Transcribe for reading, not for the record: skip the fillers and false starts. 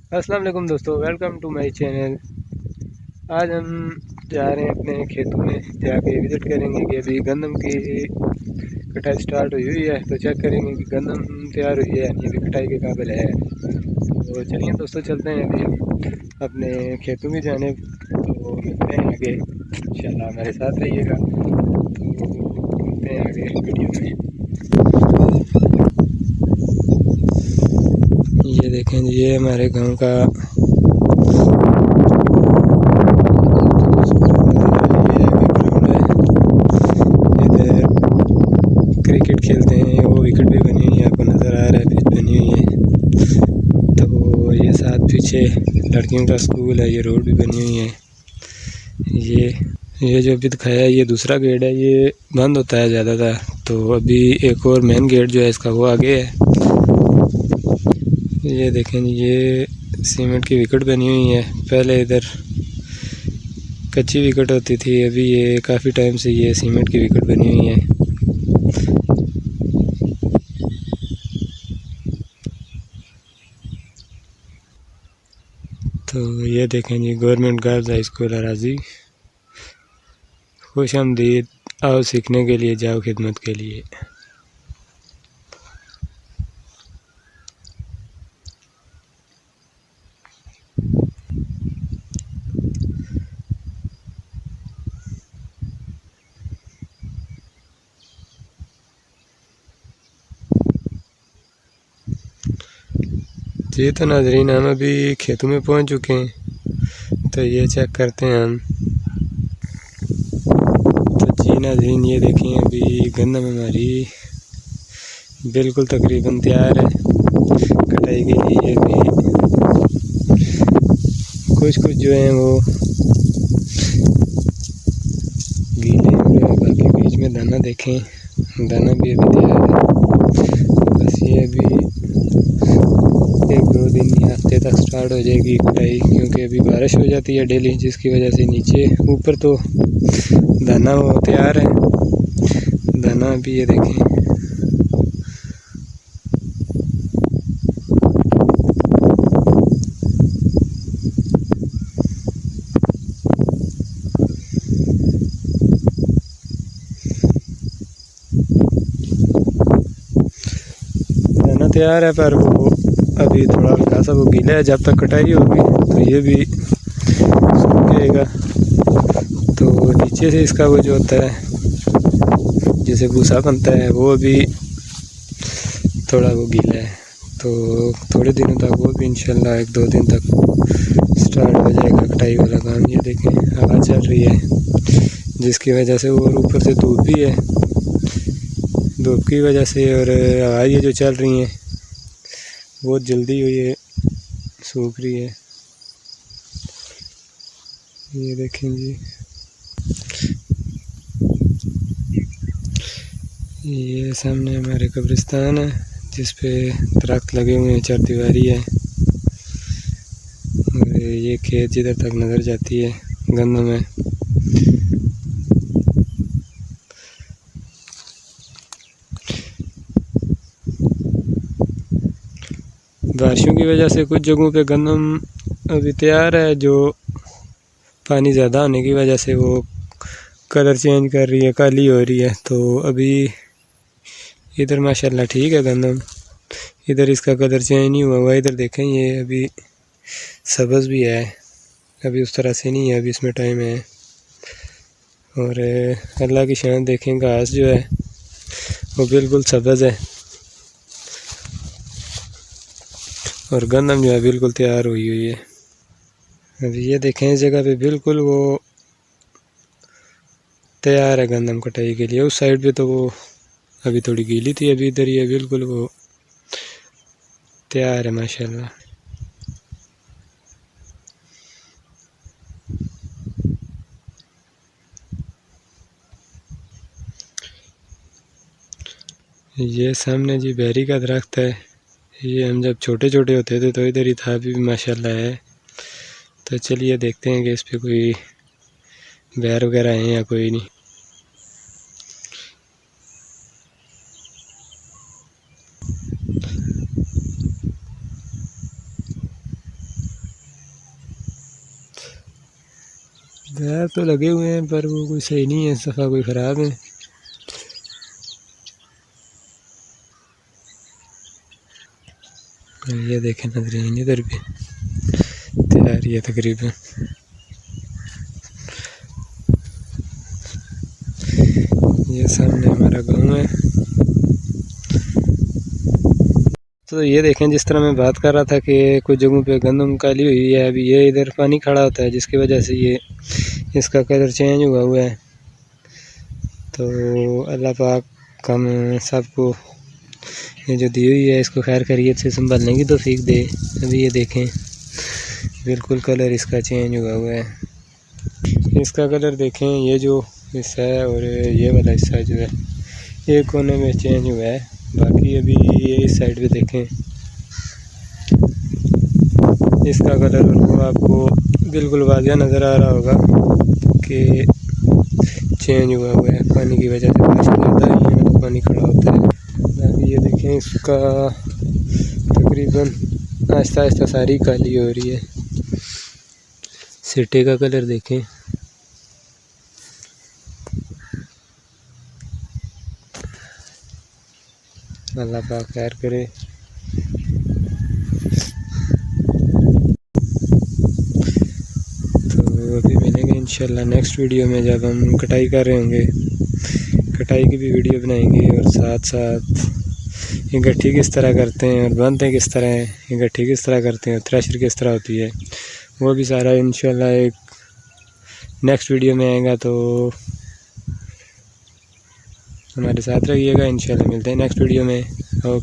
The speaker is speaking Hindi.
अस्सलाम वालेकुम दोस्तों, वेलकम टू माय चैनल। आज हम जा रहे हैं अपने खेतों में, जाके विज़िट करेंगे कि अभी गंदम की कटाई स्टार्ट हुई है। तो चेक करेंगे कि गंदम तैयार हुई है यानी अभी कटाई के काबिल है। तो चलिए दोस्तों, चलते हैं अभी अपने खेतों की जानिब। तो मिलते हैं आगे, इंशाल्लाह हमारे साथ रहिएगा। तो मिलते हैं आगे वीडियो में। ये देखें जी, ये हमारे गांव का क्रिकेट खेलते हैं, वो विकेट भी बनी हुई है, आपको नज़र आ रहा है, पिच बनी हुई है। तो ये साथ पीछे लड़कियों का स्कूल है, ये रोड भी बनी हुई है। ये जो अभी दिखाया है, ये दूसरा गेट है, ये बंद होता है ज़्यादातर। तो अभी एक और मेन गेट जो है इसका, वो आगे है। ये देखें, ये सीमेंट की विकेट बनी हुई है। पहले इधर कच्ची विकेट होती थी, अभी ये काफ़ी टाइम से ये सीमेंट की विकेट बनी हुई है। तो ये देखें जी, गवर्नमेंट गर्ल्स हाई स्कूल अराजी। खुशामदीद, आओ सीखने के लिए, जाओ खिदमत के लिए। जी तो नाजरीन, हम अभी खेतों में पहुंच चुके हैं। तो ये चेक करते हैं हम। तो जी नाजरीन, ये देखें, अभी गंदम हमारी बिल्कुल तकरीबन तैयार है कटाई के लिए। अभी कुछ जो हैं वो गीले हैं, बाकी बीच में दाना देखें, दाना भी अभी तैयार है। बस ये अभी 1-2 दिन या हफ्ते तक स्टार्ट हो जाएगी कटाई, क्योंकि अभी बारिश हो जाती है डेली, जिसकी वजह से नीचे ऊपर तो दाना वो तैयार है। दाना अभी ये देखें, दाना तैयार है, पर वो अभी थोड़ा हल्का सा वो गीला है। जब तक कटाई होगी तो ये भी सूख जाएगा। तो नीचे से इसका वो जो होता है, जैसे भूसा बनता है, वो अभी थोड़ा वो गीला है। तो थोड़े दिनों तक वो भी इंशाल्लाह 1-2 दिन तक स्टार्ट हो जाएगा कटाई वाला काम। ये देखें, हवा चल रही है, जिसकी वजह से, और ऊपर से धूप भी है, धूप की वजह से और हवा ये जो चल रही हैं बहुत जल्दी ये सूख रही है। ये देखें जी, ये सामने हमारे कब्रिस्तान है, जिस पे दरख्त लगे हुए हैं, चारदीवारी है। और ये खेत जिधर तक नज़र जाती है गंदम है। बारिशों की वजह से कुछ जगहों पे गंदम अभी तैयार है, जो पानी ज़्यादा होने की वजह से वो कलर चेंज कर रही है, काली हो रही है। तो अभी इधर माशाल्लाह ठीक है गंदम, इधर इसका कलर चेंज नहीं हुआ हुआ। इधर देखें, ये अभी सब्ज़ भी है, अभी उस तरह से नहीं है, अभी इसमें टाइम है। और अल्लाह की शान देखें, घास जो है वो बिल्कुल सब्ज़ है, और गंदम जो है बिल्कुल तैयार हुई हुई है। अभी ये देखें, इस जगह पे बिल्कुल वो तैयार है गंदम कटाई के लिए। उस साइड पे तो वो अभी थोड़ी गीली थी, अभी इधर ये बिल्कुल वो तैयार है माशाल्लाह। ये सामने जी बेरी का दरख्त है। ये हम जब छोटे छोटे होते थे तो इधर ही था, अभी भी माशाल्लाह है। तो चलिए देखते हैं कि इस पे कोई बैर वगैरह हैं या कोई नहीं। दाग तो लगे हुए हैं पर वो कोई सही नहीं है, सफ़ा कोई ख़राब है। ये देखें नाज़रीन, इधर भी तैयार है तकरीबन। ये सामने हमारा गांव है। तो ये देखें, जिस तरह मैं बात कर रहा था कि कुछ जगहों पे गंदम काली हुई है, अभी ये इधर पानी खड़ा होता है जिसकी वजह से ये इसका कलर चेंज हुआ है। तो अल्लाह पाक हम सबको ये जो दी हुई है इसको खैर खैरियत से संभालने की तौफीक दे। अभी ये देखें बिल्कुल कलर इसका चेंज हुआ है। इसका कलर देखें, ये जो हिस्सा है और ये वाला हिस्सा जो है ये कोने में चेंज हुआ है। बाकी अभी ये इस साइड पे देखें, इसका कलर वो आपको बिल्कुल वाज़िह नज़र आ रहा होगा कि चेंज हुआ है पानी की वजह से। बारिश ज़्यादा ही है तो पानी खड़ा होता है। बाकी ये देखें, इसका तकरीबन आहिस्ता आहिस्ता सारी काली हो रही है। सिट्टे का कलर देखें, अल्लाह पाक खैर करे। तो अभी मिलेंगे इंशाल्लाह नेक्स्ट वीडियो में, जब हम कटाई कर रहे होंगे। कटाई की भी वीडियो बनाएंगे और साथ साथ ये गट्ठी किस तरह करते हैं और बांधते किस तरह हैं, ये गट्ठी किस तरह करते हैं और थ्रेशर किस तरह होती है, वो भी सारा इंशाल्लाह एक नेक्स्ट वीडियो में आएगा। तो हमारे साथ रहिएगा, इंशाल्लाह मिलते हैं नेक्स्ट वीडियो में। ओके।